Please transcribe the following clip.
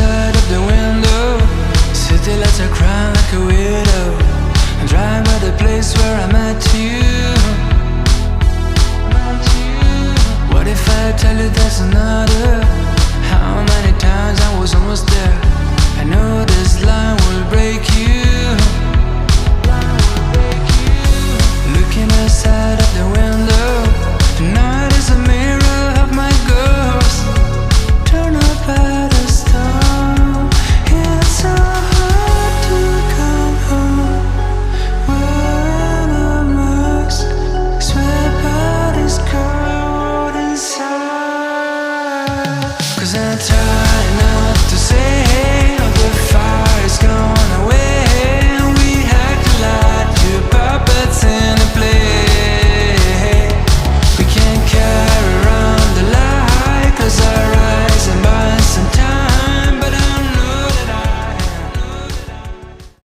side of the window. City lights are crying like a widow. I'm driving by the place where I met you. What if I tell you there's another? How many times I was almost